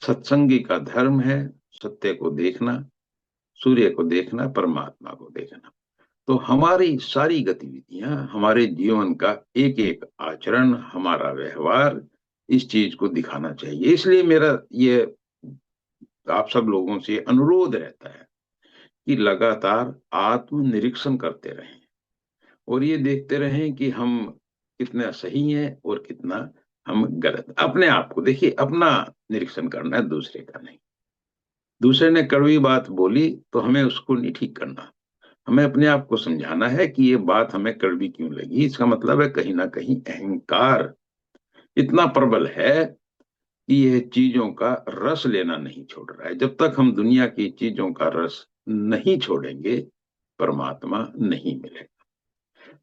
सत्संगी का धर्म है सत्य को देखना, सूर्य को देखना, परमात्मा को देखना। तो हमारी सारी गतिविधियां, हमारे जीवन का एक एक आचरण, हमारा व्यवहार इस चीज को दिखाना चाहिए। इसलिए मेरा ये आप सब लोगों से अनुरोध रहता है कि लगातार आत्मनिरीक्षण करते रहें और ये देखते रहें कि हम कितना सही हैं और कितना हम गलत। अपने आप को देखिए, अपना निरीक्षण करना है, दूसरे का नहीं। दूसरे ने कड़वी बात बोली तो हमें उसको नहीं ठीक करना, हमें अपने आप को समझाना है कि ये बात हमें कड़वी क्यों लगी। इसका मतलब है कहीं ना कहीं अहंकार इतना प्रबल है कि यह चीजों का रस लेना नहीं छोड़ रहा है। जब तक हम दुनिया की चीजों का रस नहीं छोड़ेंगे, परमात्मा नहीं मिलेगा।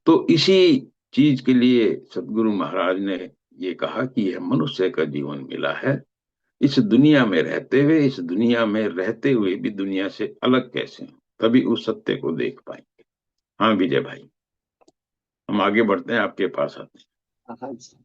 तो इसी चीज के लिए सदगुरु महाराज ने ये कहा कि यह मनुष्य का जीवन मिला है, इस दुनिया में रहते हुए, इस दुनिया में रहते हुए भी दुनिया से अलग कैसे हो, तभी उस सत्य को देख पाएंगे। हाँ विजय भाई, हम आगे बढ़ते हैं, आपके पास आते हैं। हाँ जी।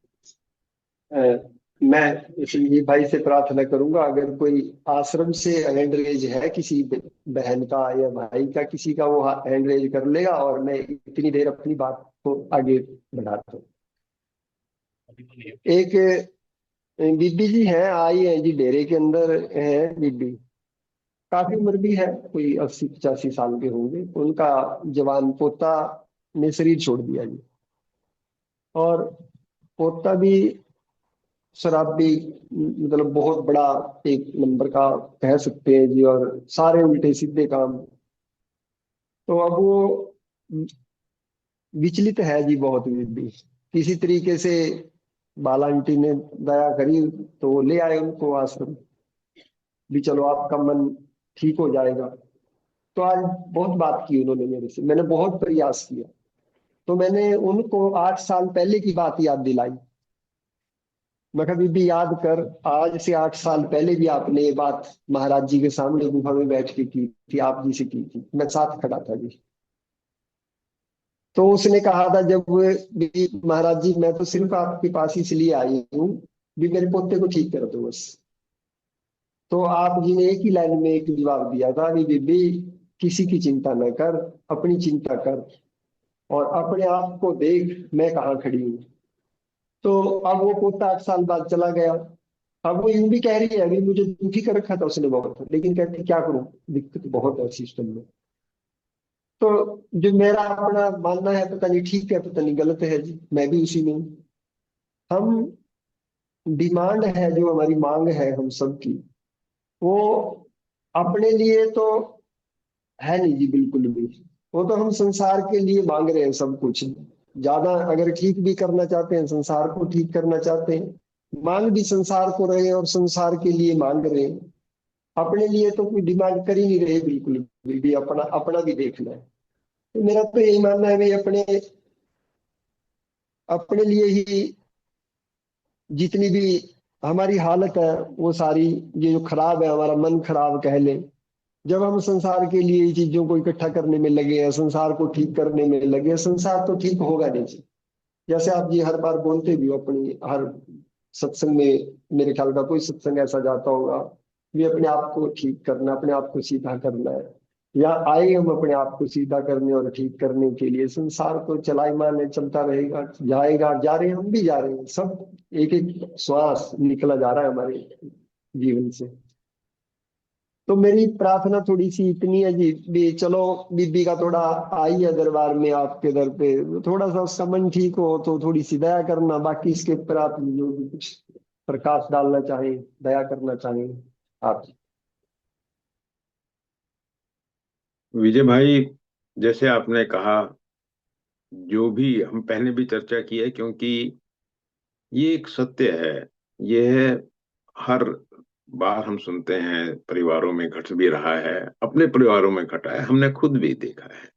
मैं संजीव भाई से प्रार्थना करूंगा, अगर कोई आश्रम से हैंड रेज है किसी बहन का या भाई का, किसी का, वो हैंड रेज कर लेगा और मैं इतनी देर अपनी बात को आगे बढ़ाता हूँ। एक बीबी जी हैं, आई है जी, डेरे के अंदर है बीबी। काफी उम्र भी है, कोई 80-85 साल के होंगे। उनका जवान पोता ने शरीर छोड़ दिया जी। और पोता भी शराबी, मतलब बहुत बड़ा एक नंबर का कह सकते हैं जी, और सारे उल्टे सीधे काम। तो अब वो विचलित है जी बहुत भी। किसी तरीके से बाला आंटी ने दया करी तो वो ले आए उनको आश्रम, भी चलो आपका मन ठीक हो जाएगा। तो आज बहुत बात की उन्होंने मेरे से, मैंने बहुत प्रयास किया। तो मैंने उनको 8 साल पहले की बात याद दिलाई। मैं कहा बीबी याद कर, आज से 8 साल पहले भी आपने ये बात महाराज जी के सामने गुफा में बैठ के की थी, आप जी से की थी, मैं साथ खड़ा था जी। तो उसने कहा था जब भी, महाराज जी मैं तो सिर्फ आपके पास इसलिए आई हूँ भी मेरे पोते को ठीक कर दो बस। तो आप जी ने एक ही लाइन में एक जवाब दिया था भी बीबी, किसी की चिंता न कर, अपनी चिंता कर और अपने आप को देख मैं कहाँ खड़ी हूँ। तो अब वो पोता 8 साल बाद चला गया। अब वो यूं भी कह रही है, अभी मुझे दुखी कर रखा था उसने बहुत, लेकिन कहती क्या करूं, दिक्कत बहुत है सिस्टम में। तो जो मेरा अपना मानना है, पता नहीं ठीक है पता नहीं गलत है जी, मैं भी उसी में हूं। हम, डिमांड है जो हमारी मांग है हम सबकी, वो अपने लिए तो है नहीं जी बिल्कुल भी। वो तो हम संसार के लिए मांग रहे हैं सब कुछ। ज्यादा अगर ठीक भी करना चाहते हैं, संसार को ठीक करना चाहते हैं, मांग भी संसार को रहे हैं और संसार के लिए मांग रहे हैं। अपने लिए तो कोई डिमांड कर ही नहीं रहे बिल्कुल भी अपना अपना भी देखना है। तो मेरा तो यही मानना है भाई, अपने अपने लिए ही जितनी भी हमारी हालत है वो सारी, ये जो खराब है, हमारा मन खराब कह लें, जब हम संसार के लिए ये चीजों को इकट्ठा करने में लगे हैं, संसार को ठीक करने में लगे हैं, संसार तो ठीक होगा नहीं जी। जैसे आप जी हर बार बोलते भी हो अपनी हर सत्संग में, मेरे ख्याल का कोई सत्संग ऐसा जाता होगा, भी अपने आप को ठीक करना, अपने आप को सीधा करना है। या आए हम अपने आप को सीधा करने और ठीक करने के लिए, संसार तो चलायमान है, चलता रहेगा, जाएगा, जा रहे हैं, हम भी जा रहे हैं सब, एक एक श्वास निकला जा रहा है हमारे जीवन से। तो मेरी प्रार्थना थोड़ी सी इतनी है जी, भी चलो बीबी का थोड़ा आई है दरबार में आपके दर पे, थोड़ा सा उसका मन ठीक हो तो थोड़ी सी दया करना, बाकी इसके ऊपर आप जो भी कुछ प्रकाश डालना चाहें, दया करना चाहें आप। विजय भाई, जैसे आपने कहा, जो भी हम पहले भी चर्चा की है, क्योंकि ये एक सत्य है। ये है, हर बार हम सुनते हैं, परिवारों में घट भी रहा है, अपने परिवारों में घटा है, हमने खुद भी देखा है।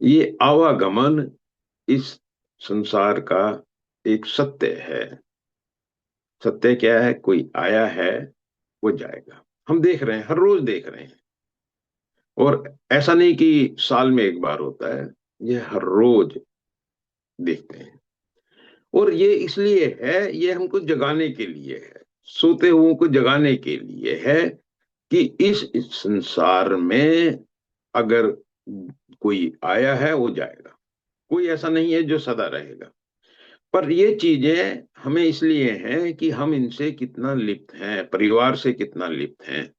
ये आवागमन इस संसार का एक सत्य है। सत्य क्या है? कोई आया है, वो जाएगा। हम देख रहे हैं, हर रोज देख रहे हैं। और ऐसा नहीं कि साल में एक बार होता है, ये हर रोज देखते हैं। और ये इसलिए है, ये हमको जगाने के लिए है। सोते हुओं को जगाने के लिए है कि इस संसार में अगर कोई आया है वो जाएगा, कोई ऐसा नहीं है जो सदा रहेगा। पर ये चीजें हमें इसलिए हैं कि हम इनसे कितना लिप्त हैं, परिवार से कितना लिप्त हैं।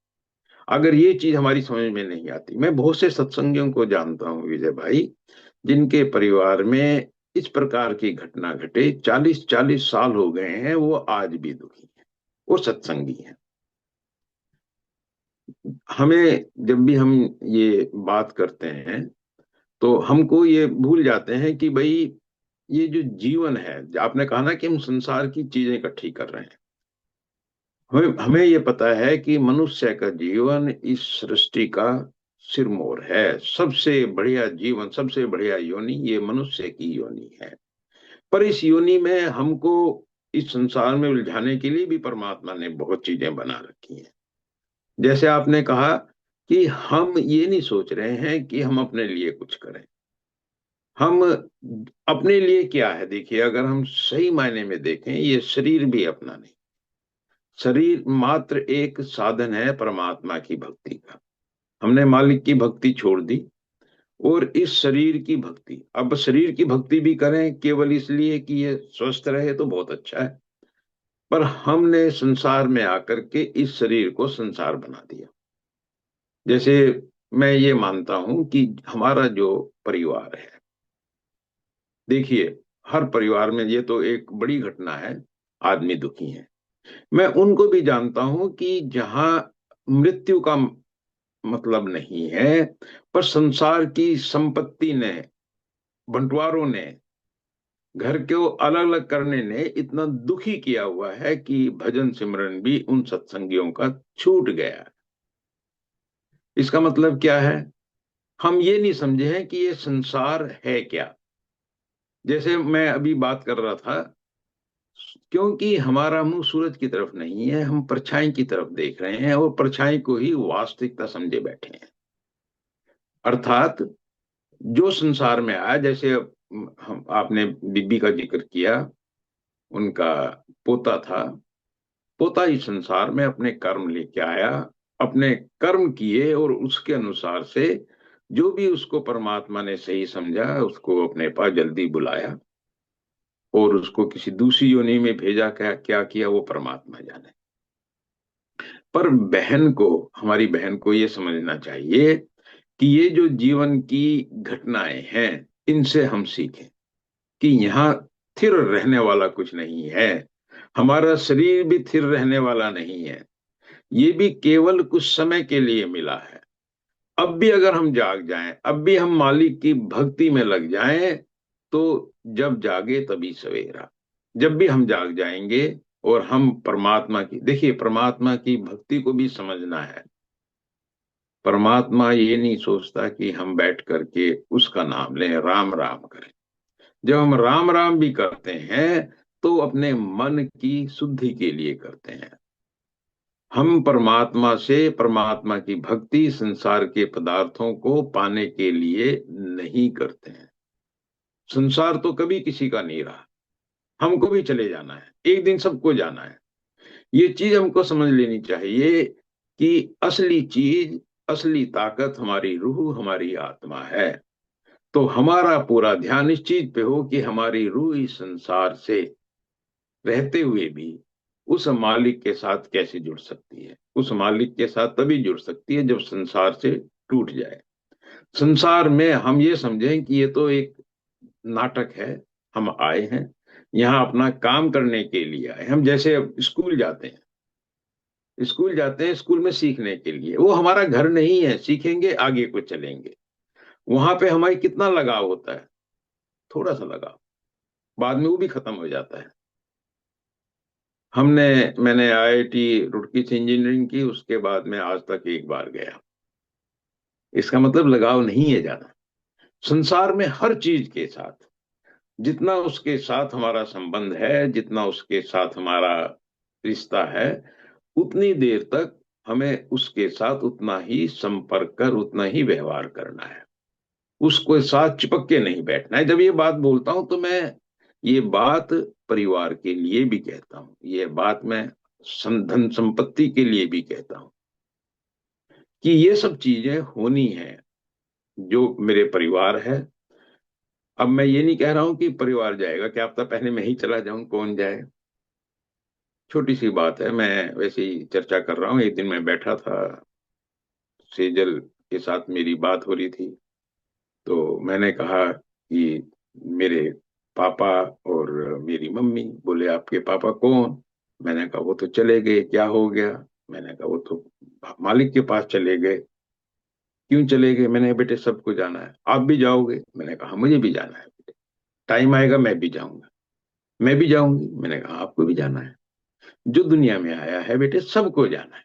अगर ये चीज हमारी समझ में नहीं आती, मैं बहुत से सत्संगियों को जानता हूँ विजय भाई, जिनके परिवार में इस प्रकार की घटना घटे, 40-40 साल हो गए हैं, वो आज भी दुखी हैं, वो सत्संगी हैं। हमें जब भी हम ये बात करते हैं तो हमको ये भूल जाते हैं कि भाई ये जो जीवन है, आपने कहा ना कि हम संसार की चीजें इकट्ठी कर रहे हैं, हमें हमें ये पता है कि मनुष्य का जीवन इस सृष्टि का सिरमौर है। सबसे बढ़िया जीवन, सबसे बढ़िया योनि ये मनुष्य की योनि है। पर इस योनि में हमको इस संसार में उलझाने के लिए भी परमात्मा ने बहुत चीजें बना रखी हैं। जैसे आपने कहा कि हम ये नहीं सोच रहे हैं कि हम अपने लिए कुछ करें। हम अपने लिए क्या है, देखिए अगर हम सही मायने में देखें, ये शरीर भी अपना नहीं, शरीर मात्र एक साधन है परमात्मा की भक्ति का। हमने मालिक की भक्ति छोड़ दी और इस शरीर की भक्ति, अब शरीर की भक्ति भी करें केवल इसलिए कि ये स्वस्थ रहे तो बहुत अच्छा है, पर हमने संसार में आकर के इस शरीर को संसार बना दिया। जैसे मैं ये मानता हूं कि हमारा जो परिवार है, देखिए हर परिवार में ये तो एक बड़ी घटना है, आदमी दुखी है। मैं उनको भी जानता हूं कि जहां मृत्यु का मतलब नहीं है, पर संसार की संपत्ति ने, बंटवारों ने, घर को अलग अलग करने ने इतना दुखी किया हुआ है कि भजन सिमरन भी उन सत्संगियों का छूट गया है। इसका मतलब क्या है, हम ये नहीं समझे हैं कि ये संसार है क्या। जैसे मैं अभी बात कर रहा था, क्योंकि हमारा मुंह सूरज की तरफ नहीं है, हम परछाई की तरफ देख रहे हैं और परछाई को ही वास्तविकता समझे बैठे हैं। अर्थात जो संसार में आया, जैसे हम आपने बीबी का जिक्र किया, उनका पोता था, पोता इस संसार में अपने कर्म लेके आया, अपने कर्म किए और उसके अनुसार से जो भी उसको परमात्मा ने सही समझा उसको अपने पास जल्दी बुलाया और उसको किसी दूसरी योनि में भेजा, क्या क्या किया वो परमात्मा जाने। पर बहन को, हमारी बहन को ये समझना चाहिए कि ये जो जीवन की घटनाएं हैं इनसे हम सीखें कि यहाँ स्थिर रहने वाला कुछ नहीं है। हमारा शरीर भी स्थिर रहने वाला नहीं है, ये भी केवल कुछ समय के लिए मिला है। अब भी अगर हम जाग जाएं, अब भी हम मालिक की भक्ति में लग जाएं, तो जब जागे तभी सवेरा। जब भी हम जाग जाएंगे और हम परमात्मा की, देखिए परमात्मा की भक्ति को भी समझना है। परमात्मा ये नहीं सोचता कि हम बैठ करके उसका नाम लें, राम राम करें। जब हम राम राम भी करते हैं तो अपने मन की शुद्धि के लिए करते हैं। हम परमात्मा से, परमात्मा की भक्ति संसार के पदार्थों को पाने के लिए नहीं करते हैं। संसार तो कभी किसी का नहीं रहा, हमको भी चले जाना है, एक दिन सबको जाना है। ये चीज हमको समझ लेनी चाहिए कि असली चीज, असली ताकत हमारी रूह, हमारी आत्मा है। तो हमारा पूरा ध्यान इस चीज पे हो कि हमारी रूह इस संसार से रहते हुए भी उस मालिक के साथ कैसे जुड़ सकती है। उस मालिक के साथ तभी जुड़ सकती है जब संसार से टूट जाए। संसार में हम ये समझें कि ये तो एक नाटक है, हम आए हैं यहाँ अपना काम करने के लिए आए। हम जैसे अब स्कूल जाते हैं, स्कूल जाते हैं स्कूल में सीखने के लिए, वो हमारा घर नहीं है, सीखेंगे आगे को चलेंगे। वहां पे हमारी कितना लगाव होता है, थोड़ा सा लगाव, बाद में वो भी खत्म हो जाता है। हमने मैंने आईआईटी रुड़की से इंजीनियरिंग की, उसके बाद में आज तक एक बार गया। इसका मतलब लगाव नहीं है ज्यादा। संसार में हर चीज के साथ जितना उसके साथ हमारा संबंध है, जितना उसके साथ हमारा रिश्ता है, उतनी देर तक हमें उसके साथ उतना ही संपर्क कर, उतना ही व्यवहार करना है। उसके साथ चिपक के नहीं बैठना है। जब ये बात बोलता हूं तो मैं ये बात परिवार के लिए भी कहता हूँ, ये बात मैं धन संपत्ति के लिए भी कहता हूं कि ये सब चीजें होनी है। जो मेरे परिवार है, अब मैं ये नहीं कह रहा हूं कि परिवार जाएगा, क्या पता पहले मैं ही चला जाऊं, कौन जाए, छोटी सी बात है। मैं वैसे ही चर्चा कर रहा हूँ। एक दिन मैं बैठा था, सेजल के साथ मेरी बात हो रही थी, तो मैंने कहा कि मेरे पापा और मेरी मम्मी। बोले आपके पापा कौन? मैंने कहा वो तो चले गए, क्या हो गया? मैंने कहा वो तो मालिक के पास चले गए। क्यों चले गए? मैंने कहा बेटे सबको जाना है, आप भी जाओगे? मैंने कहा "हाँ, मुझे भी जाना है बेटे, टाइम आएगा मैं भी जाऊंगा, मैं भी जाऊंगी"। मैंने कहा आपको भी जाना है, जो दुनिया में आया है बेटे सबको जाना है,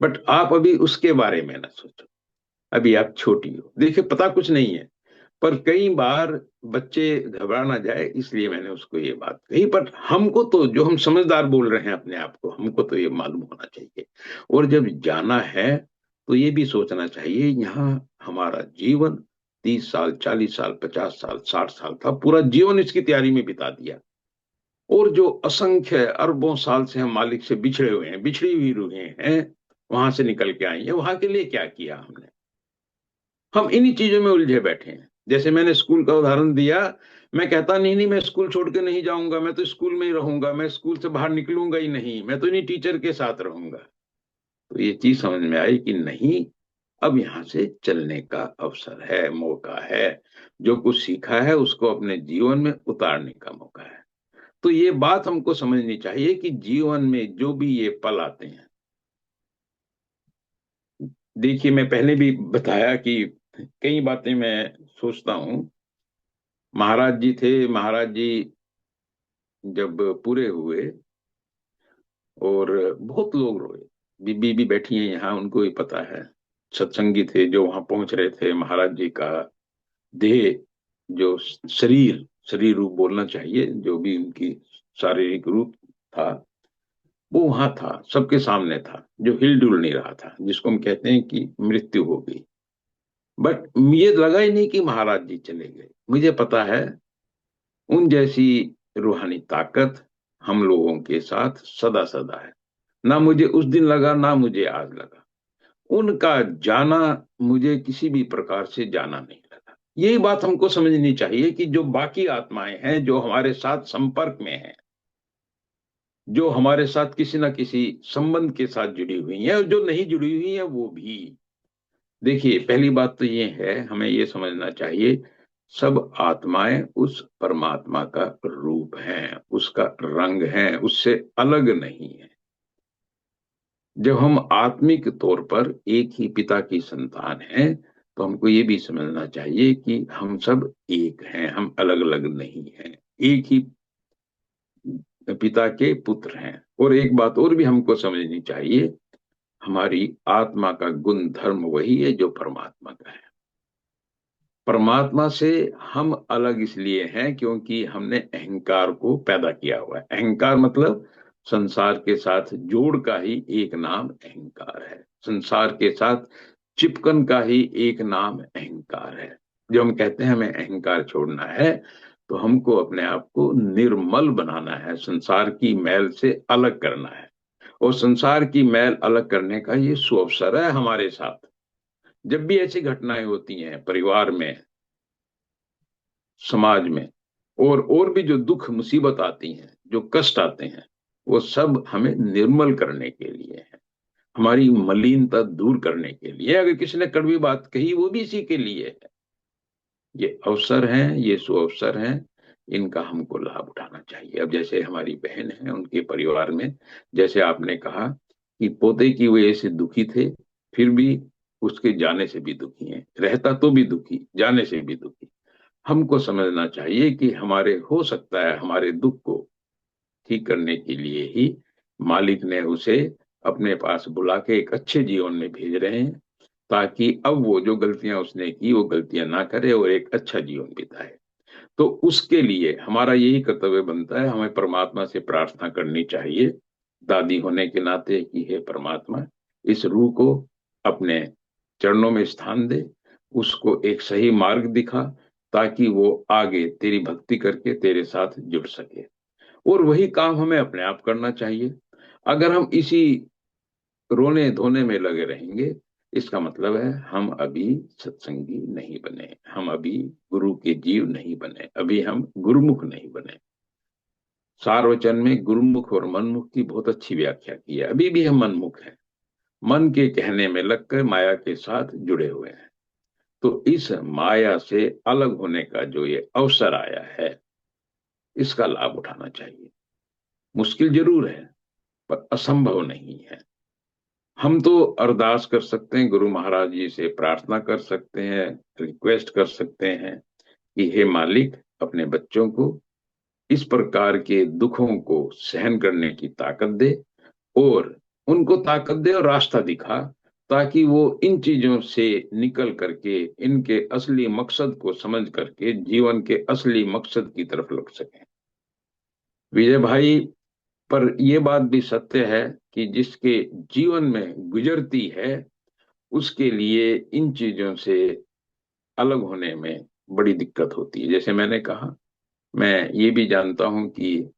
बट आप अभी उसके बारे में ना सोचो, अभी आप छोटी हो। देखिए पता कुछ नहीं है, पर कई बार बच्चे घबरा ना जाए इसलिए मैंने उसको ये बात कही। पर हमको तो, जो हम समझदार बोल रहे हैं अपने आप को, हमको तो ये मालूम होना चाहिए। और जब जाना है तो ये भी सोचना चाहिए, यहाँ हमारा जीवन 30 साल, 40 साल, 50 साल, 60 साल था, पूरा जीवन इसकी तैयारी में बिता दिया। और जो असंख्य अरबों साल से हम मालिक से बिछड़े हुए हैं, बिछड़ी हुई रूहें हैं, वहां से निकल के आई हैं, वहां के लिए क्या किया हमने? हम इन्हीं चीजों में उलझे बैठे हैं। जैसे मैंने स्कूल का उदाहरण दिया, मैं कहता नहीं नहीं मैं स्कूल छोड़ के नहीं जाऊंगा, मैं तो स्कूल में ही रहूंगा, मैं स्कूल से बाहर निकलूंगा ही नहीं, मैं तो इन्हीं टीचर के साथ रहूंगा। तो ये चीज समझ में आई कि नहीं, अब यहाँ से चलने का अवसर है, मौका है। जो कुछ सीखा है उसको अपने जीवन में उतारने का मौका है। तो ये बात हमको समझनी चाहिए कि जीवन में जो भी ये पल आते हैं, देखिए मैं पहले भी बताया कि कई बातें मैं सोचता हूँ। महाराज जी थे, महाराज जी जब पूरे हुए और बहुत लोग रोए, बीबी भी बैठी हैं यहाँ, उनको भी पता है, सत्संगी थे जो वहां पहुंच रहे थे। महाराज जी का देह, जो शरीर, शरीर रूप बोलना चाहिए, जो भी उनकी शारीरिक रूप था, वो वहां था, सबके सामने था, जो हिल डुल नहीं रहा था, जिसको हम कहते हैं कि मृत्यु हो गई। बट मुझे लगा ही नहीं कि महाराज जी चले गए। मुझे पता है उन जैसी रूहानी ताकत हम लोगों के साथ सदा सदा है। ना मुझे उस दिन लगा, ना मुझे आज लगा। उनका जाना मुझे किसी भी प्रकार से जाना नहीं लगा। यही बात हमको समझनी चाहिए कि जो बाकी आत्माएं हैं, जो हमारे साथ संपर्क में हैं, जो हमारे साथ किसी ना किसी संबंध के साथ जुड़ी हुई हैं, और जो नहीं जुड़ी हुई हैं वो भी। देखिए पहली बात तो ये है, हमें ये समझना चाहिए, सब आत्माएं उस परमात्मा का रूप हैं, उसका रंग है, उससे अलग नहीं है। जब हम आत्मिक तौर पर एक ही पिता की संतान हैं, तो हमको ये भी समझना चाहिए कि हम सब एक हैं, हम अलग अलग नहीं हैं, एक ही पिता के पुत्र हैं। और एक बात और भी हमको समझनी चाहिए, हमारी आत्मा का गुण धर्म वही है जो परमात्मा का है। परमात्मा से हम अलग इसलिए हैं क्योंकि हमने अहंकार को पैदा किया हुआ है। अहंकार मतलब संसार के साथ जोड़ का ही एक नाम अहंकार है, संसार के साथ चिपकन का ही एक नाम अहंकार है। जो हम कहते हैं हमें अहंकार छोड़ना है, तो हमको अपने आप को निर्मल बनाना है, संसार की मैल से अलग करना है। और संसार की मैल अलग करने का ये सुअवसर है हमारे साथ। जब भी ऐसी घटनाएं होती हैं परिवार में, समाज में, और भी जो दुख मुसीबत आती हैं, जो कष्ट आते हैं, वो सब हमें निर्मल करने के लिए है, हमारी मलिनता दूर करने के लिए। अगर किसी ने कड़वी बात कही वो भी इसी के लिए है। ये अवसर हैं, ये सुअवसर हैं, इनका हमको लाभ उठाना चाहिए। अब जैसे हमारी बहन है, उनके परिवार में, जैसे आपने कहा कि पोते की वजह से दुखी थे, फिर भी उसके जाने से भी दुखी हैं, रहता तो भी दुखी, जाने से भी दुखी। हमको समझना चाहिए कि हमारे, हो सकता है हमारे दुख को ठीक करने के लिए ही मालिक ने उसे अपने पास बुला के एक अच्छे जीवन में भेज रहे हैं, ताकि अब वो जो गलतियां उसने की वो गलतियां ना करे और एक अच्छा जीवन बिताए। तो उसके लिए हमारा यही कर्तव्य बनता है, हमें परमात्मा से प्रार्थना करनी चाहिए, दादी होने के नाते, कि हे परमात्मा, इस रूह को अपने चरणों में स्थान दे, उसको एक सही मार्ग दिखा, ताकि वो आगे तेरी भक्ति करके तेरे साथ जुड़ सके। और वही काम हमें अपने आप करना चाहिए। अगर हम इसी रोने धोने में लगे रहेंगे, इसका मतलब है हम अभी सत्संगी नहीं बने, हम अभी गुरु के जीव नहीं बने, अभी हम गुरुमुख नहीं बने। सारवचन में गुरुमुख और मनमुख की बहुत अच्छी व्याख्या की है। अभी भी हम मनमुख हैं, मन के कहने में लगकर माया के साथ जुड़े हुए हैं। तो इस माया से अलग होने का जो ये अवसर आया है, इसका लाभ उठाना चाहिए। मुश्किल जरूर है, पर असंभव नहीं है। हम तो अरदास कर सकते हैं, गुरु महाराज जी से प्रार्थना कर सकते हैं, रिक्वेस्ट कर सकते हैं कि हे मालिक, अपने बच्चों को इस प्रकार के दुखों को सहन करने की ताकत दे, और उनको ताकत दे और रास्ता दिखा, ताकि वो इन चीजों से निकल करके इनके असली मकसद को समझ करके जीवन के असली मकसद की तरफ लग सके। विजय भाई, पर यह बात भी सत्य है कि जिसके जीवन में गुजरती है, उसके लिए इन चीजों से अलग होने में बड़ी दिक्कत होती है। जैसे मैंने कहा, मैं ये भी जानता हूं कि,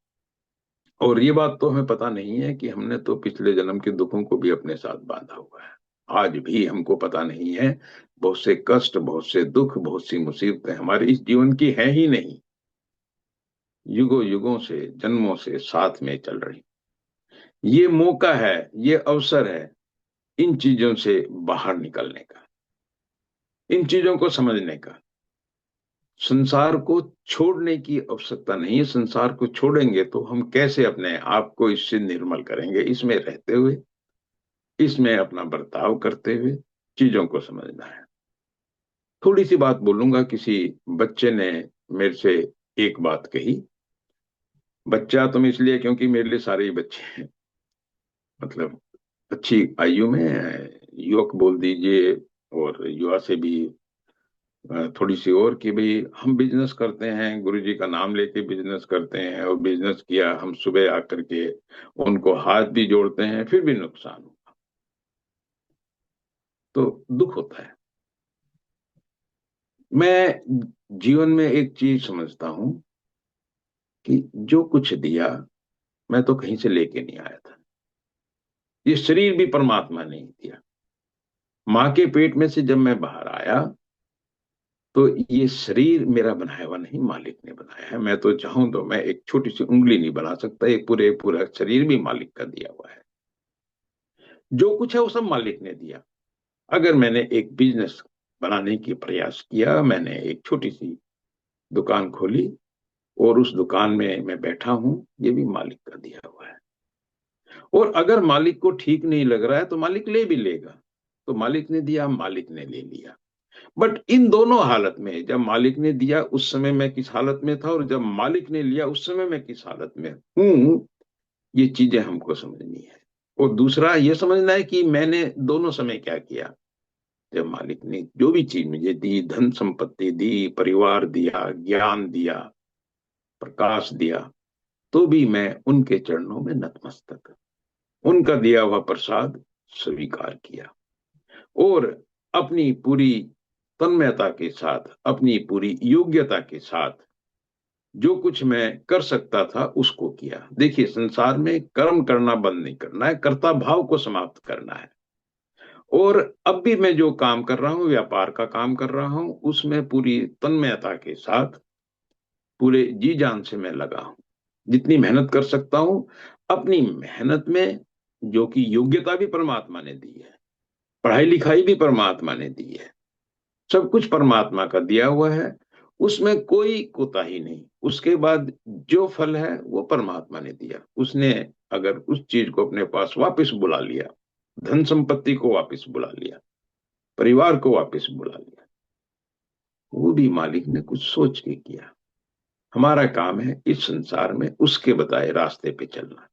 और ये बात तो हमें पता नहीं है कि हमने तो पिछले जन्म के दुखों को भी अपने साथ बांधा हुआ है। आज भी हमको पता नहीं है। बहुत से कष्ट, बहुत से दुख, बहुत सी मुसीबतें हमारे इस जीवन की हैं ही नहीं, युगों युगों से, जन्मों से साथ में चल रही। ये मौका है, ये अवसर है इन चीजों से बाहर निकलने का, इन चीजों को समझने का। संसार को छोड़ने की आवश्यकता नहीं है। संसार को छोड़ेंगे तो हम कैसे अपने आप को इससे निर्मल करेंगे? इसमें रहते हुए, इसमें अपना बर्ताव करते हुए चीजों को समझना है। थोड़ी सी बात बोलूंगा। किसी बच्चे ने मेरे से एक बात कही। बच्चा तुम इसलिए क्योंकि मेरे लिए सारे ही बच्चे हैं, मतलब अच्छी आयु में, युवक बोल दीजिए, और युवा से भी थोड़ी सी और, कि भाई हम बिजनेस करते हैं, गुरु जी का नाम लेके बिजनेस करते हैं, और बिजनेस किया, हम सुबह आकर के उनको हाथ भी जोड़ते हैं, फिर भी नुकसान हो, तो दुख होता है। मैं जीवन में एक चीज समझता हूं कि जो कुछ दिया, मैं तो कहीं से लेके नहीं आया था। ये शरीर भी परमात्मा ने ही दिया। माँ के पेट में से जब मैं बाहर आया, तो ये शरीर मेरा बनाया हुआ नहीं, मालिक ने बनाया है। मैं तो चाहूं तो मैं एक छोटी सी उंगली नहीं बना सकता, एक पूरे पूरा शरीर भी मालिक का दिया हुआ है। जो कुछ है वो सब मालिक ने दिया। अगर मैंने एक बिजनेस बनाने की प्रयास किया, मैंने एक छोटी सी दुकान खोली, और उस दुकान में मैं बैठा हूं, ये भी मालिक का दिया हुआ है। और अगर मालिक को ठीक नहीं लग रहा है तो मालिक ले भी लेगा। तो मालिक ने दिया, मालिक ने ले लिया। बट इन दोनों हालत में, जब मालिक ने दिया उस समय मैं किस हालत में था, और जब मालिक ने लिया उस समय मैं किस हालत में हूं, ये चीजें हमको समझनी है। और दूसरा ये समझना है कि मैंने दोनों समय क्या किया। जब मालिक ने जो भी चीज मुझे दी, धन संपत्ति दी, परिवार दिया, ज्ञान दिया, प्रकाश दिया, तो भी मैं उनके चरणों में नतमस्तक, उनका दिया हुआ प्रसाद स्वीकार किया, और अपनी पूरी तन्मयता के साथ, अपनी पूरी योग्यता के साथ जो कुछ मैं कर सकता था उसको किया। देखिए, संसार में कर्म करना बंद नहीं करना है, कर्ता भाव को समाप्त करना है। और अब भी मैं जो काम कर रहा हूँ, व्यापार का काम कर रहा हूँ, उसमें पूरी तन्मयता के साथ, पूरे जी जान से मैं लगा हूँ। जितनी मेहनत कर सकता हूँ, अपनी मेहनत में, जो कि योग्यता भी परमात्मा ने दी है, पढ़ाई लिखाई भी परमात्मा ने दी है, सब कुछ परमात्मा का दिया हुआ है, उसमें कोई कोताही नहीं। उसके बाद जो फल है वो परमात्मा ने दिया। उसने अगर उस चीज को अपने पास वापस बुला लिया, धन संपत्ति को वापस बुला लिया, परिवार को वापस बुला लिया, वो भी मालिक ने कुछ सोच के किया। हमारा काम है इस संसार में उसके बताए रास्ते पे चलना।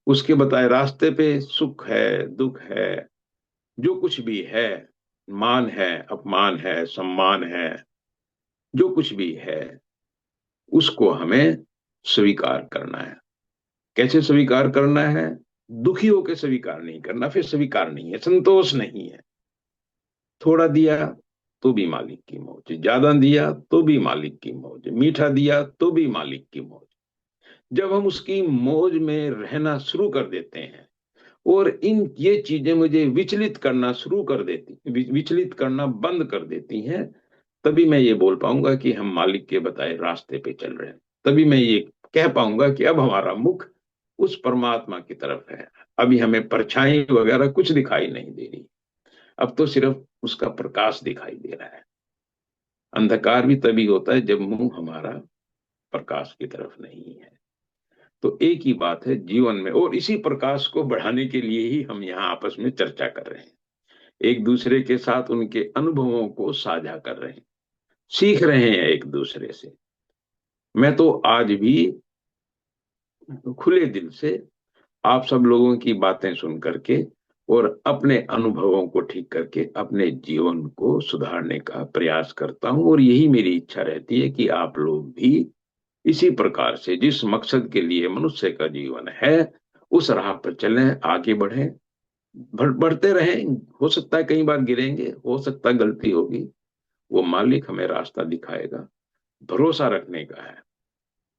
उसके बताए रास्ते पे सुख है, दुख है, जो कुछ भी है, मान है, अपमान है, सम्मान है, जो कुछ भी है, उसको हमें स्वीकार करना है। कैसे स्वीकार करना है? दुखी होकर स्वीकार नहीं करना, फिर स्वीकार नहीं है, संतोष नहीं है। थोड़ा दिया तो भी मालिक की मौज, ज्यादा दिया तो भी मालिक की मौज, मीठा दिया तो भी मालिक की मौज। जब हम उसकी मौज में रहना शुरू कर देते हैं और ये चीजें मुझे विचलित करना शुरू कर देती, विचलित करना बंद कर देती हैं, तभी मैं ये बोल पाऊंगा कि हम मालिक के बताए रास्ते पे चल रहे हैं। तभी मैं ये कह पाऊंगा कि अब हमारा मुख उस परमात्मा की तरफ है। अभी हमें परछाई वगैरह कुछ दिखाई नहीं दे रही, अब तो सिर्फ उसका प्रकाश दिखाई दे रहा है। अंधकार भी तभी होता है जब मुंह हमारा प्रकाश की तरफ नहीं है। तो एक ही बात है जीवन में, और इसी प्रकाश को बढ़ाने के लिए ही हम यहाँ आपस में चर्चा कर रहे हैं, एक दूसरे के साथ उनके अनुभवों को साझा कर रहे हैं, सीख रहे हैं एक दूसरे से। मैं तो आज भी खुले दिल से आप सब लोगों की बातें सुन करके और अपने अनुभवों को ठीक करके अपने जीवन को सुधारने का प्रयास करता हूं, और यही मेरी इच्छा रहती है कि आप लोग भी इसी प्रकार से जिस मकसद के लिए मनुष्य का जीवन है उस राह पर चलें, आगे बढ़ें, बढ़ते रहें। हो सकता है कई बार गिरेंगे, हो सकता है गलती होगी, वो मालिक हमें रास्ता दिखाएगा। भरोसा रखने का है,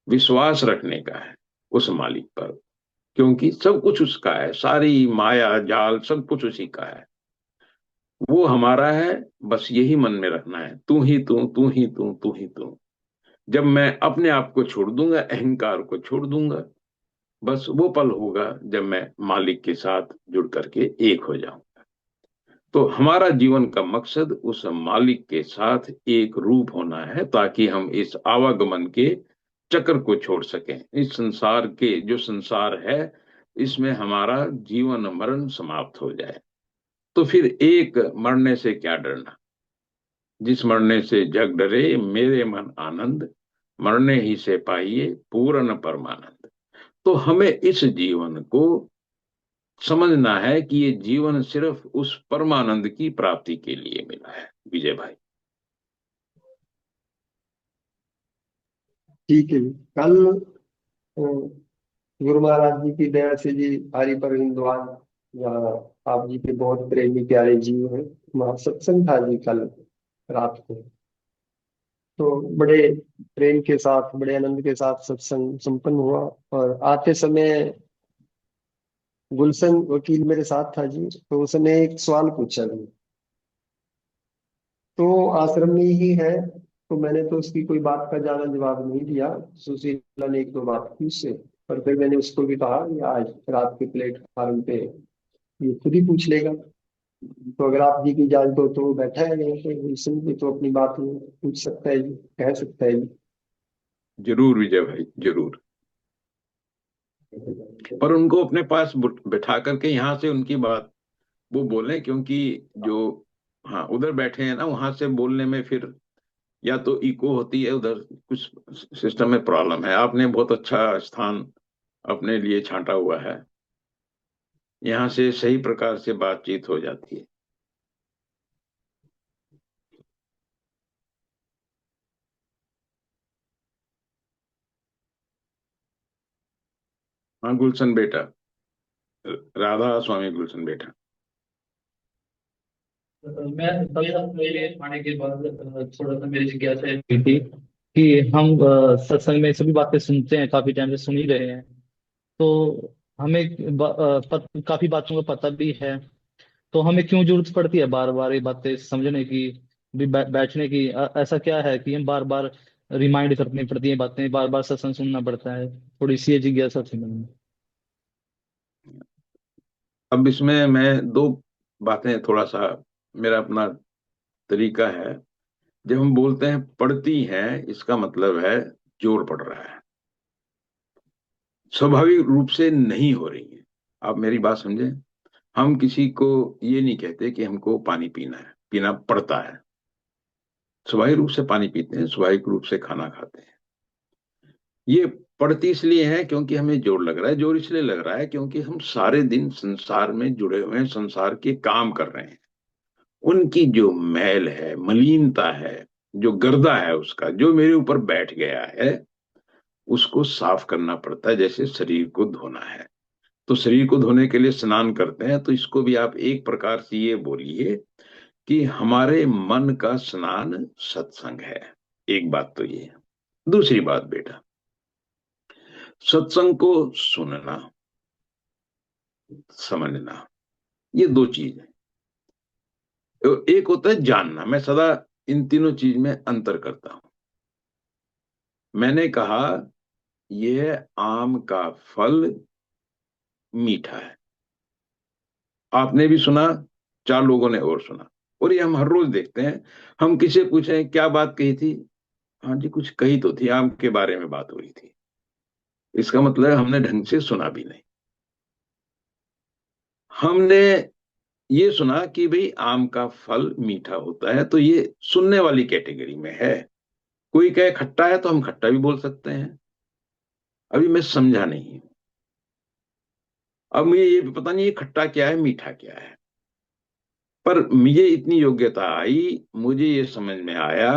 विश्वास रखने का है उस मालिक पर, क्योंकि सब कुछ उसका है, सारी माया जाल सब कुछ उसी का है, वो हमारा है। बस यही मन में रखना है, तू ही तू, तू ही तू, तू ही तू। जब मैं अपने आप को छोड़ दूंगा, अहंकार को छोड़ दूंगा, बस वो पल होगा जब मैं मालिक के साथ जुड़ करके एक हो जाऊंगा। तो हमारा जीवन का मकसद उस मालिक के साथ एक रूप होना है, ताकि हम इस आवागमन के चक्र को छोड़ सकें। इस संसार के जो संसार है, इसमें हमारा जीवन मरण समाप्त हो जाए। तो फिर एक मरने से क्या डरना, जिस मरने से जग डरे मेरे मन आनंद, मरने ही से पाइए पूर्ण परमानंद। तो हमें इस जीवन को समझना है कि ये जीवन सिर्फ उस परमानंद की प्राप्ति के लिए मिला है। विजय भाई। ठीक है जी। कल अ, गुरु महाराज जी की दया से जी हरि पर हिंदुआन, जहाँ आप जी के बहुत प्रेमी प्यारे जीव हैं, वहाँ सत्संग था जी कल रात को। तो बड़े प्रेम के साथ, बड़े आनंद के साथ सत्संग संपन्न हुआ। और आते समय गुलशन वकील मेरे साथ था जी, तो उसने एक सवाल पूछा जी। तो आश्रम में ही है, तो मैंने तो उसकी कोई बात का ज्यादा जवाब नहीं दिया। सुशीला ने एक दो बात की उससे, पर फिर मैंने उसको भी कहा कि आज रात के प्लेटफार्म पे ये खुद ही पूछ लेगा। तो अगर आप जी की इजाजत हो तो वो बैठा है यहीं पे गुलशन भी, तो अपनी बात वो पूछ सकता है जी, कह सकता है जरूर विजय भाई, जरूर। जी। पर उनको अपने पास बैठा करके यहाँ से उनकी बात वो बोलें, क्योंकि जो, हाँ, उधर बैठे हैं ना, वहां से बोलने में फिर या तो इको होती है, उधर कुछ सिस्टम में प्रॉब्लम है। आपने बहुत अच्छा स्थान अपने लिए छांटा हुआ है, यहाँ से सही प्रकार से बातचीत हो जाती है। हाँ गुलशन बेटा, राधा स्वामी गुलशन बेटा। मैं कल मेरे आने के बाद थोड़ा सा मेरी जिज्ञासा ये हुई थी कि हम सत्संग में सभी बातें सुनते हैं, काफी टाइम से सुन ही रहे हैं। तो हमें काफी बातों का पता भी है। तो हमें क्यों जरूरत पड़ती है बार बार ये बातें समझने की, भी बैठने की? ऐसा क्या है कि हम बार बार रिमाइंड करनी पड़ती है बातें, बार बार सत्संग सुनना पड़ता है? थोड़ी सी ये जिज्ञासा थी मन में। अब इसमें मैं दो बातें, थोड़ा सा मेरा अपना तरीका है। जब हम बोलते हैं पड़ती हैं, इसका मतलब है जोर पड़ रहा है, स्वाभाविक रूप से नहीं हो रही है। आप मेरी बात समझे, हम किसी को ये नहीं कहते कि हमको पानी पीना है, पीना पड़ता है। स्वाभाविक रूप से पानी पीते हैं, स्वाभाविक रूप से खाना खाते हैं। ये पड़ती इसलिए है क्योंकि हमें जोर लग रहा है। जोर इसलिए लग रहा है क्योंकि हम सारे दिन संसार में जुड़े हुए हैं, संसार के काम कर रहे हैं। उनकी जो मैल है, मलिनता है, जो गर्दा है, उसका जो मेरे ऊपर बैठ गया है, उसको साफ करना पड़ता है, जैसे शरीर को धोना है। तो शरीर को धोने के लिए स्नान करते हैं, तो इसको भी आप एक प्रकार से ये बोलिए कि हमारे मन का स्नान सत्संग है। एक बात तो ये है। दूसरी बात बेटा, सत्संग को सुनना, समझना, ये दो चीज है। एक होता है जानना। मैं सदा इन तीनों चीज में अंतर करता हूं। मैंने कहा यह आम का फल मीठा है, आपने भी सुना, चार लोगों ने और सुना, और ये हम हर रोज देखते हैं। हम किसे पूछें क्या बात कही थी, हाँ जी कुछ कही तो थी, आम के बारे में बात हो रही थी, इसका मतलब हमने ढंग से सुना भी नहीं। हमने ये सुना कि भाई आम का फल मीठा होता है, तो ये सुनने वाली कैटेगरी में है। कोई कहे खट्टा है तो हम खट्टा भी बोल सकते हैं। अभी मैं समझा नहीं हूं। अब मुझे ये भी पता नहीं ये खट्टा क्या है मीठा क्या है, पर मुझे इतनी योग्यता आई, मुझे ये समझ में आया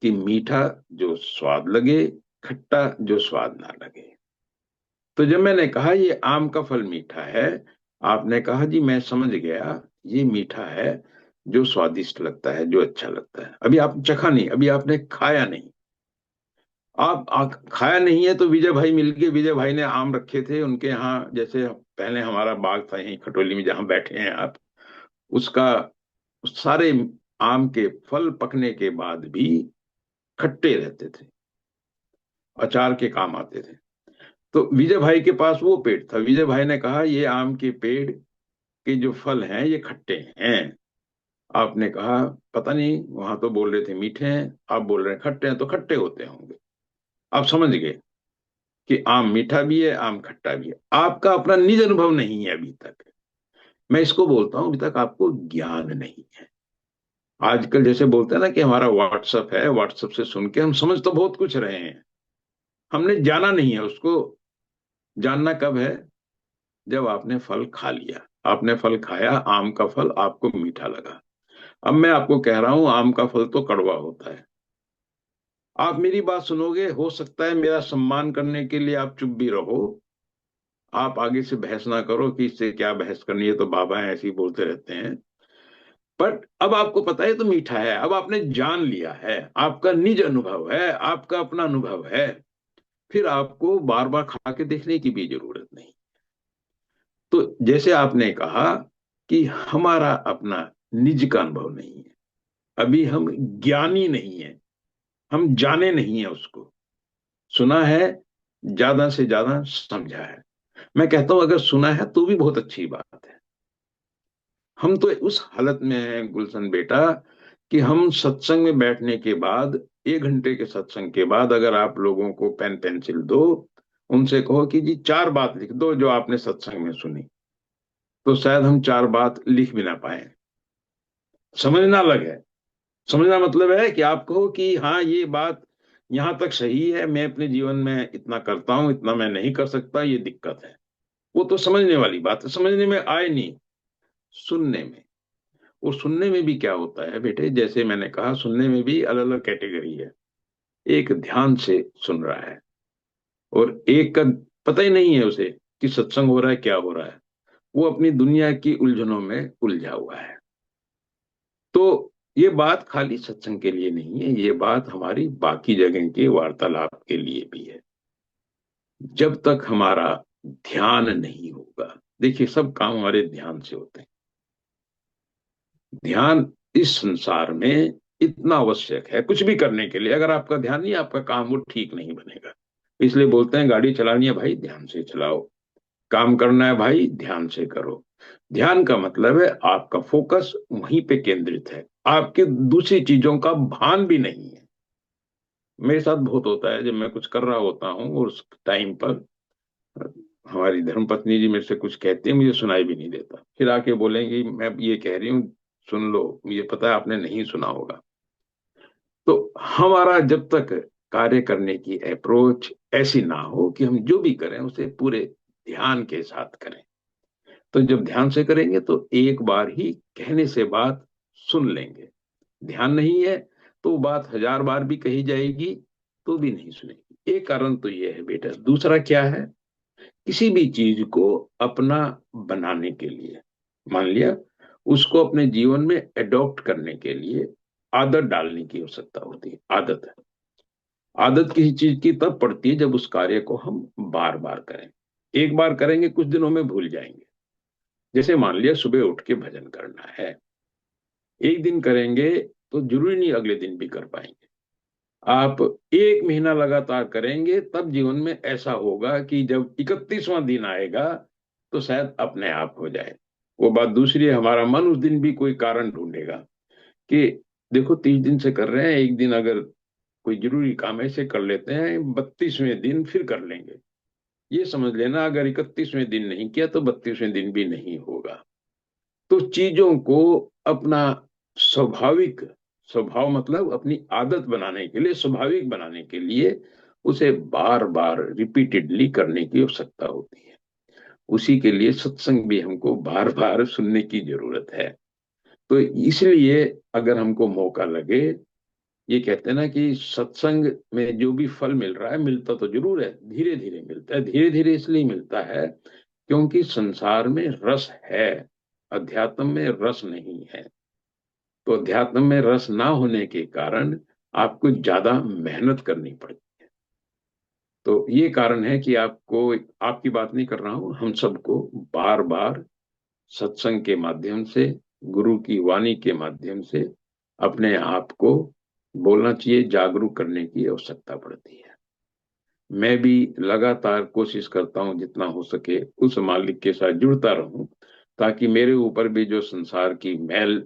कि मीठा जो स्वाद लगे, खट्टा जो स्वाद ना लगे। तो जब मैंने कहा ये आम का फल मीठा है, आपने कहा जी मैं समझ गया, ये मीठा है जो स्वादिष्ट लगता है, जो अच्छा लगता है। अभी आपने चखा नहीं, अभी आपने खाया नहीं। खाया नहीं है तो विजय भाई मिल गए, विजय भाई ने आम रखे थे उनके यहाँ, जैसे पहले हमारा बाग था यहीं खटोली में जहां बैठे हैं आप, उसका सारे आम के फल पकने के बाद भी खट्टे रहते थे, अचार के काम आते थे। तो विजय भाई के पास वो पेड़ था, विजय भाई ने कहा ये आम के पेड़ के जो फल हैं ये खट्टे हैं। आपने कहा पता नहीं, वहां तो बोल रहे थे मीठे हैं, आप बोल रहे हैं खट्टे हैं, तो खट्टे होते होंगे। आप समझ गए कि आम मीठा भी है, आम खट्टा भी है। आपका अपना निज अनुभव नहीं है अभी तक। मैं इसको बोलता हूं अभी तक आपको ज्ञान नहीं है। आजकल जैसे बोलते हैं ना कि हमारा व्हाट्सअप है, व्हाट्सअप से सुन के हम समझ तो बहुत कुछ रहे हैं, हमने जाना नहीं है उसको। जानना कब है, जब आपने फल खा लिया। आपने फल खाया, आम का फल आपको मीठा लगा। अब मैं आपको कह रहा हूं आम का फल तो कड़वा होता है। आप मेरी बात सुनोगे, हो सकता है मेरा सम्मान करने के लिए आप चुप भी रहो, आप आगे से बहस ना करो कि इससे क्या बहस करनी है, तो बाबा है ऐसे ही बोलते रहते हैं। बट अब आपको पता है तो मीठा है, अब आपने जान लिया है, आपका निज अनुभव है, आपका अपना अनुभव है, फिर आपको बार बार खा के देखने की भी जरूरत नहीं। तो जैसे आपने कहा कि हमारा अपना निज का अनुभव नहीं है, अभी हम ज्ञानी नहीं है, हम जाने नहीं है उसको, सुना है, ज्यादा से ज्यादा समझा है। मैं कहता हूं अगर सुना है तो भी बहुत अच्छी बात है। हम तो उस हालत में हैं गुलशन बेटा कि हम सत्संग में बैठने के बाद, 1 घंटे के सत्संग के बाद, अगर आप लोगों को पेन पेंसिल दो, उनसे कहो कि जी 4 बात लिख दो जो आपने सत्संग में सुनी, तो शायद हम 4 बात लिख भी ना पाए। समझना अलग है। समझना मतलब है कि आप कहो कि हाँ ये बात यहां तक सही है, मैं अपने जीवन में इतना करता हूं, इतना मैं नहीं कर सकता, ये दिक्कत है। वो तो समझने वाली बात है, समझने में आए नहीं, सुनने में। और सुनने में भी क्या होता है बेटे, जैसे मैंने कहा सुनने में भी अलग अलग कैटेगरी है। एक ध्यान से सुन रहा है, और एक का पता ही नहीं है उसे कि सत्संग हो रहा है क्या हो रहा है, वो अपनी दुनिया की उलझनों में उलझा हुआ है। तो ये बात खाली सत्संग के लिए नहीं है, ये बात हमारी बाकी जगह के वार्तालाप के लिए भी है। जब तक हमारा ध्यान नहीं होगा, देखिए सब काम हमारे ध्यान से होते हैं। ध्यान इस संसार में इतना आवश्यक है कुछ भी करने के लिए, अगर आपका ध्यान नहीं, आपका काम वो ठीक नहीं बनेगा। इसलिए बोलते हैं गाड़ी चलानी है भाई ध्यान से चलाओ, काम करना है भाई ध्यान से करो। ध्यान का मतलब है आपका फोकस वहीं पे केंद्रित है, आपके दूसरी चीजों का भान भी नहीं है। मेरे साथ बहुत होता है, जब मैं कुछ कर रहा होता हूँ और उस टाइम पर हमारी धर्मपत्नी जी मेरे से कुछ कहती है, मुझे सुनाई भी नहीं देता, फिर आके बोलेंगी मैं ये कह रही हूँ सुन लो, मुझे पता है आपने नहीं सुना होगा। तो हमारा जब तक कार्य करने की अप्रोच ऐसी ना हो कि हम जो भी करें उसे पूरे ध्यान के साथ करें, तो जब ध्यान से करेंगे तो एक बार ही कहने से बात सुन लेंगे। ध्यान नहीं है तो बात 1000 बार भी कही जाएगी तो भी नहीं सुनेगी। एक कारण तो ये है बेटा, दूसरा क्या है, किसी भी चीज को अपना बनाने के लिए, मान लिया उसको अपने जीवन में एडॉप्ट करने के लिए आदत डालने की आवश्यकता होती है। आदत है, आदत किसी चीज की तब पड़ती है जब उस कार्य को हम बार बार करें। एक बार करेंगे, कुछ दिनों में भूल जाएंगे। जैसे मान लिया सुबह उठ के भजन करना है, एक दिन करेंगे तो जरूरी नहीं अगले दिन भी कर पाएंगे। आप एक महीना लगातार करेंगे, तब जीवन में ऐसा होगा कि जब 31वां दिन आएगा तो शायद अपने आप हो जाए। वो बात दूसरी है, हमारा मन उस दिन भी कोई कारण ढूंढेगा कि देखो 30 दिन से कर रहे हैं, एक दिन अगर कोई जरूरी काम ऐसे कर लेते हैं, 32वें दिन फिर कर लेंगे। ये समझ लेना, अगर 31वें दिन नहीं किया तो 32वें दिन भी नहीं होगा। तो चीजों को अपना स्वाभाविक, स्वभाव मतलब अपनी आदत बनाने के लिए, स्वाभाविक बनाने के लिए उसे बार बार रिपीटेडली करने की आवश्यकता होती है। उसी के लिए सत्संग भी हमको बार बार सुनने की जरूरत है। तो इसलिए अगर हमको मौका लगे, ये कहते हैं ना कि सत्संग में जो भी फल मिल रहा है, मिलता तो जरूर है, धीरे धीरे मिलता है। धीरे धीरे इसलिए मिलता है क्योंकि संसार में रस है, अध्यात्म में रस नहीं है। तो अध्यात्म में रस ना होने के कारण आपको ज्यादा मेहनत करनी पड़ती। तो ये कारण है कि आपको, आपकी बात नहीं कर रहा हूं, हम सबको बार बार सत्संग के माध्यम से, गुरु की वाणी के माध्यम से अपने आप को बोलना चाहिए, जागरूक करने की आवश्यकता पड़ती है। मैं भी लगातार कोशिश करता हूं जितना हो सके उस मालिक के साथ जुड़ता रहूं, ताकि मेरे ऊपर भी जो संसार की मैल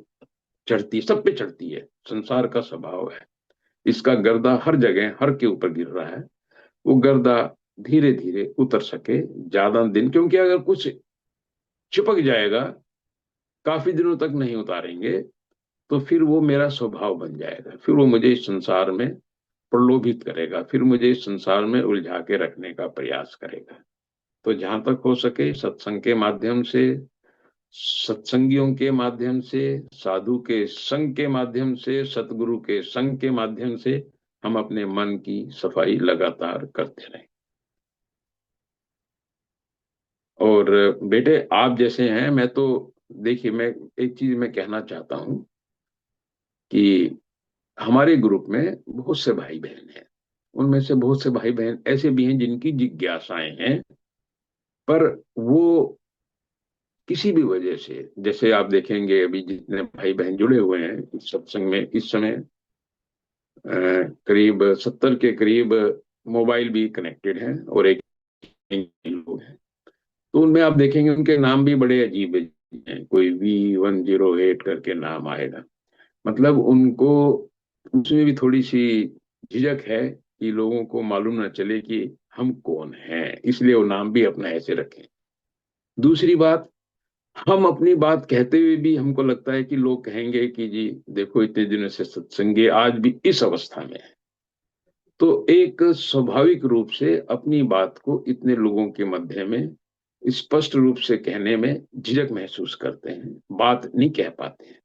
चढ़ती, सब पे चढ़ती है, संसार का स्वभाव है, इसका गर्दा हर जगह हर के ऊपर गिर रहा है, वो गर्दा धीरे धीरे उतर सके। ज्यादा दिन, क्योंकि अगर कुछ चिपक जाएगा, काफी दिनों तक नहीं उतारेंगे, तो फिर वो मेरा स्वभाव बन जाएगा, फिर वो मुझे इस संसार में प्रलोभित करेगा, फिर मुझे इस संसार में उलझा के रखने का प्रयास करेगा। तो जहां तक हो सके सत्संग के माध्यम से, सत्संगियों के माध्यम से, साधु के संग के माध्यम से, सतगुरु के संग के माध्यम से हम अपने मन की सफाई लगातार करते रहें। और बेटे आप जैसे हैं, मैं तो, देखिए मैं एक चीज मैं कहना चाहता हूं कि हमारे ग्रुप में बहुत से भाई बहन हैं, उनमें से बहुत से भाई बहन ऐसे भी हैं जिनकी जिज्ञासाएं हैं, पर वो किसी भी वजह से, जैसे आप देखेंगे अभी जितने भाई बहन जुड़े हुए हैं इस सत्संग में इस समय, करीब 70 के करीब मोबाइल भी कनेक्टेड हैं और एक लोग हैं। तो उनमें आप देखेंगे उनके नाम भी बड़े अजीब अजीब हैं, कोई V108 करके नाम आएगा। मतलब उनको उसमें भी थोड़ी सी झिझक है कि लोगों को मालूम ना चले कि हम कौन हैं, इसलिए वो नाम भी अपना ऐसे रखें। दूसरी बात, हम अपनी बात कहते हुए भी हमको लगता है कि लोग कहेंगे कि जी देखो इतने दिनों से सत्संगी आज भी इस अवस्था में है। तो एक स्वाभाविक रूप से अपनी बात को इतने लोगों के मध्य में स्पष्ट रूप से कहने में झिझक महसूस करते हैं, बात नहीं कह पाते हैं।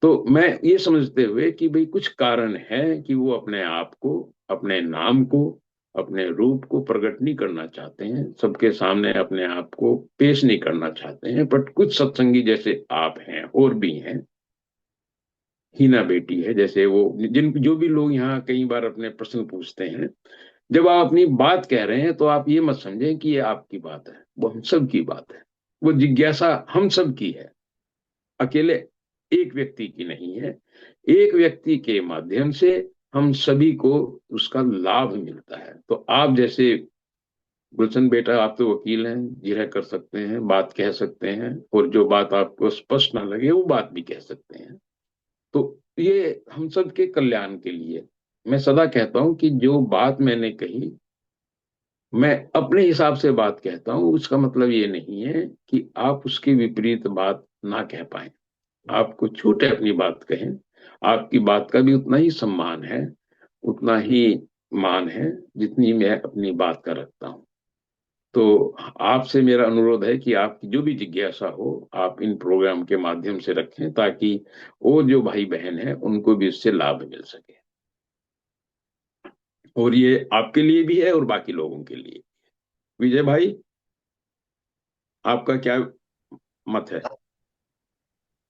तो मैं ये समझते हुए कि भाई कुछ कारण है कि वो अपने आप को, अपने नाम को, अपने रूप को प्रकट नहीं करना चाहते हैं, सबके सामने अपने आप को पेश नहीं करना चाहते हैं। बट कुछ सत्संगी जैसे आप हैं और भी हैं, हीना बेटी है, जैसे वो जिन जो भी लोग यहाँ कई बार अपने प्रश्न पूछते हैं, जब आप अपनी बात कह रहे हैं तो आप ये मत समझें कि ये आपकी बात है, वो हम सब की बात है। वो जिज्ञासा हम सब की है, अकेले एक व्यक्ति की नहीं है। एक व्यक्ति के माध्यम से हम सभी को उसका लाभ मिलता है। तो आप जैसे गुलशन बेटा, आप तो वकील हैं, जिरह कर सकते हैं, बात कह सकते हैं, और जो बात आपको स्पष्ट ना लगे वो बात भी कह सकते हैं। तो ये हम सब के कल्याण के लिए, मैं सदा कहता हूं कि जो बात मैंने कही, मैं अपने हिसाब से बात कहता हूं, उसका मतलब ये नहीं है कि आप उसके विपरीत बात ना कह पाए। आपको छूट है अपनी बात कहें, आपकी बात का भी उतना ही सम्मान है, उतना ही मान है जितनी मैं अपनी बात का रखता हूं। तो आपसे मेरा अनुरोध है कि आपकी जो भी जिज्ञासा हो आप इन प्रोग्राम के माध्यम से रखें, ताकि वो जो भाई बहन है उनको भी उससे लाभ मिल सके। और ये आपके लिए भी है और बाकी लोगों के लिए। विजय भाई, आपका क्या मत है?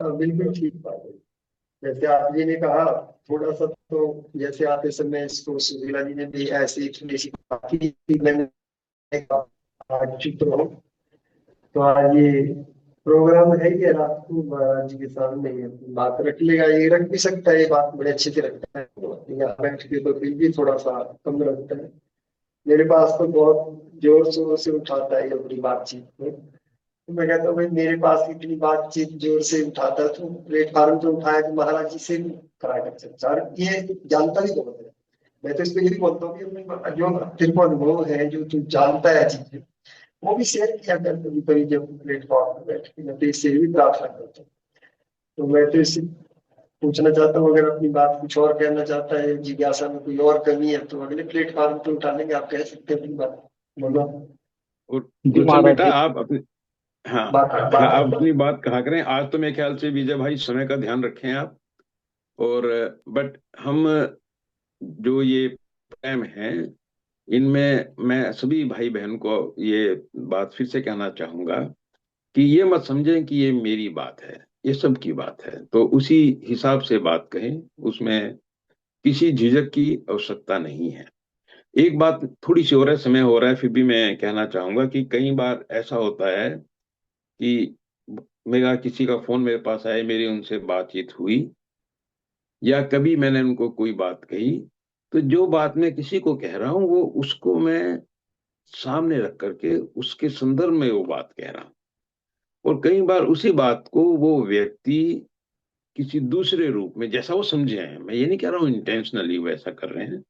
बिल्कुल ठीक बात है। जैसे आप जी ने कहा, थोड़ा सा तो जैसे आते समय इसको सुशीला जी ने भी ऐसे ही थोड़ी सी काफी, मैंने कहा, आज चुप रहो। तो आज ये प्रोग्राम है, ये रात को महाराज जी के सामने ये बात रख लेगा, ये रख भी सकता है, ये बात बड़े अच्छे से रखता है। तो यहाँ बैठ के तो फिर भी थोड़ा सा कम रखता है। मेरे पास तो बहुत जोर शोर से उठाता है ये अपनी बातचीत को। तो मैं कहता हूँ भाई, मेरे पास इतनी बातचीत जोर से उठाता है, तो प्लेटफार्म तो उठाया तो महाराज जी से भी करा कर सकता। और ये जानता भी बहुत है। मैं तो इसको यही बोलता हूँ कि अपने जो तेरे को अनुभव है, जो तू जानता है चीजें, वो भी शेयर किया कर कभी कभी, जब प्लेटफॉर्म पर बैठ के। मैं तो इससे भी प्रार्थना करता हूँ। तो मैं तो इससे पूछना चाहता हूँ, अगर अपनी बात कुछ और कहना चाहता है, जिज्ञासा में कोई और कमी है, तो अगले प्लेटफॉर्म पे उठा लेंगे, आप कह सकते हैं अपनी बात। बोलो। और जी गुलशन महाराज बेटा, जी। आप अपनी, हाँ, बात हाँ, आप बात अपनी बात कहा करें। आज तो मेरे ख्याल से विजय भाई समय का ध्यान रखें आप। और बट हम जो ये प्रोग्राम है, इनमें मैं सभी भाई बहन को ये बात फिर से कहना चाहूंगा कि ये मत समझें कि ये मेरी बात है, ये सबकी बात है। तो उसी हिसाब से बात कहें, उसमें किसी झिझक की आवश्यकता नहीं है। एक बात थोड़ी सी और है, समय हो रहा है, फिर भी मैं कहना चाहूंगा कि कई बार ऐसा होता है कि मेरा किसी का फोन मेरे पास आया, मेरी उनसे बातचीत हुई, या कभी मैंने उनको कोई बात कही, तो जो बात मैं किसी को कह रहा हूँ वो उसको मैं सामने रख करके उसके संदर्भ में वो बात कह रहा हूँ। और कई बार उसी बात को वो व्यक्ति किसी दूसरे रूप में, जैसा वो समझे हैं, मैं ये नहीं कह रहा हूँ इंटेंशनली वैसा कर रहे हैं,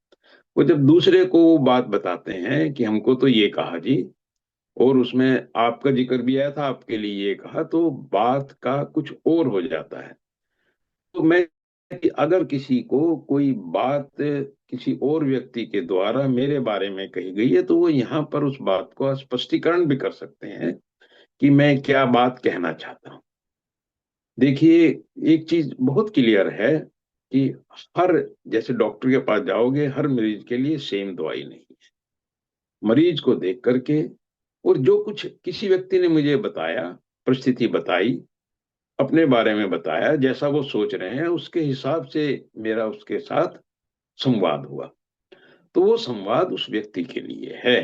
वो जब दूसरे को वो बात बताते हैं कि हमको तो ये कहा जी, और उसमें आपका जिक्र भी आया था, आपके लिए ये कहा, तो बात का कुछ और हो जाता है। तो मैं, कि अगर किसी को कोई बात किसी और व्यक्ति के द्वारा मेरे बारे में कही गई है, तो वो यहाँ पर उस बात को स्पष्टीकरण भी कर सकते हैं कि मैं क्या बात कहना चाहता हूँ। देखिए, एक चीज बहुत क्लियर है कि हर, जैसे डॉक्टर के पास जाओगे, हर मरीज के लिए सेम दवाई नहीं है। मरीज को देख करके, और जो कुछ किसी व्यक्ति ने मुझे बताया, परिस्थिति बताई, अपने बारे में बताया, जैसा वो सोच रहे हैं, उसके हिसाब से मेरा उसके साथ संवाद हुआ। तो वो संवाद उस व्यक्ति के लिए है,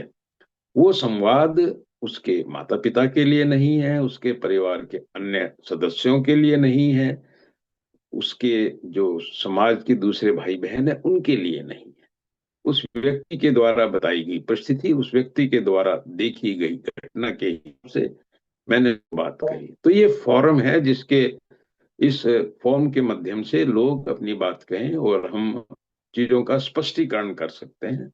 वो संवाद उसके माता पिता के लिए नहीं है, उसके परिवार के अन्य सदस्यों के लिए नहीं है, उसके जो समाज के दूसरे भाई बहन है उनके लिए नहीं है। उस व्यक्ति के द्वारा बताई गई परिस्थिति, उस व्यक्ति के द्वारा देखी गई घटना के हिसाब से मैंने बात कही। तो ये फॉरम है जिसके, इस फॉर्म के माध्यम से लोग अपनी बात कहें और हम चीजों का स्पष्टीकरण कर सकते हैं,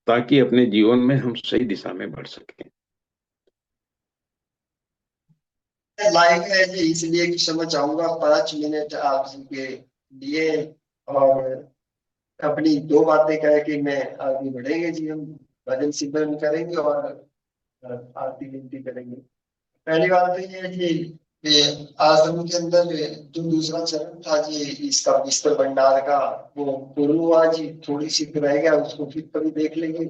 ताकि अपने जीवन में हम सही दिशा में बढ़ सकें। लाइव है जी, इसलिए कि समझ चाहूंगा 5 मिनट आप जी के लिए। और अपनी दो बातें कह के मैं आगे बढ़ेंगे जी। हम भजन सिमरन करेंगे और आरती विनती करेंगे। पहली बात तो ये है जी कि आश्रम के अंदर जो दूसरा चरण था जी इसका बिस्तर भंडार का, वो पूर्ण हुआ जी। थोड़ी सी रह गया, उसको फिर कभी देख लेंगे।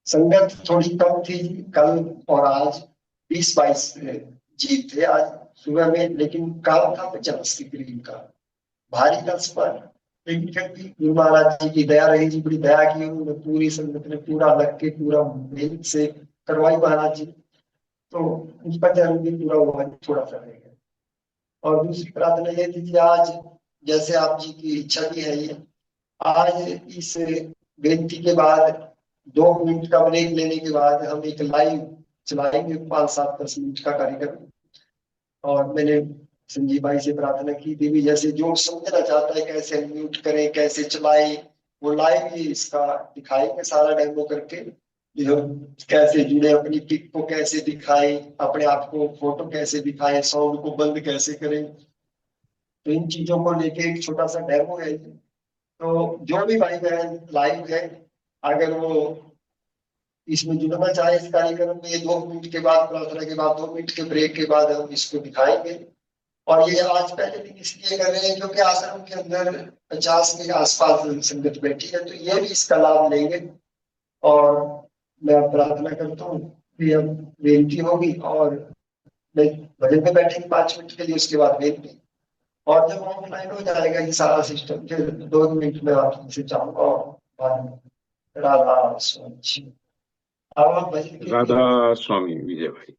संगत थोड़ी कम थी जी कल और आज, 20-22 जीव थे आज सुबह में, लेकिन काम था 50 के करीब का, भारी था इस पर। लेकिन फिर भी गुरु महाराज जी की दया रही जी, बड़ी दया की उन्होंने, पूरी संगत ने पूरा लग के पूरा मेहनत से करवाई महाराज जी। तो उसका जन्मदिन पूरा हुआ, थोड़ा सा रह गया। और दूसरी प्रार्थना ये थी कि आज, जैसे आप जी की इच्छा भी है ये, आज इस बेनती के बाद 2 मिनट का ब्रेक लेने के बाद हम एक लाइव चलाएंगे, 5-7-10 मिनट का कार्यक्रम। और मैंने संजीव भाई से प्रार्थना की थी भी, जैसे जो समझना चाहता है कैसे म्यूट करें, कैसे चलाएं, वो लाइव ही इसका दिखाएंगे, सारा डेमो करके। जो कैसे जुड़े, अपनी पिक को कैसे दिखाएं, अपने आप को फोटो कैसे दिखाएं, साउंड को बंद कैसे करें, तो इन चीजों को लेके एक छोटा सा डेमो है। तो जो भी भाई बहन लाइव है, अगर वो इसमें जुड़ना चाहे इस कार्यक्रम में, ये 2 मिनट के बाद, प्रार्थना के बाद 2 मिनट के ब्रेक के बाद हम इसको दिखाएंगे। और ये आज पहले दिन इसलिए कर रहे हैं क्योंकि आश्रम के अंदर 50 के आसपास संगत बैठी है, तो ये भी इसका लाभ लेंगे। और मैं प्रार्थना करता हूँ कि अब बेनती होगी, और मैं भजन में बैठेंगे 5 मिनट के लिए, उसके बाद बेनती। और जब ऑफलाइन हो जाएगा ये सारा सिस्टम, फिर 2 मिनट में आपसे चाहूंगा और बाद में राधा स्वामी। अब आप भजन कीर्तन राधा स्वामी विजय भाई।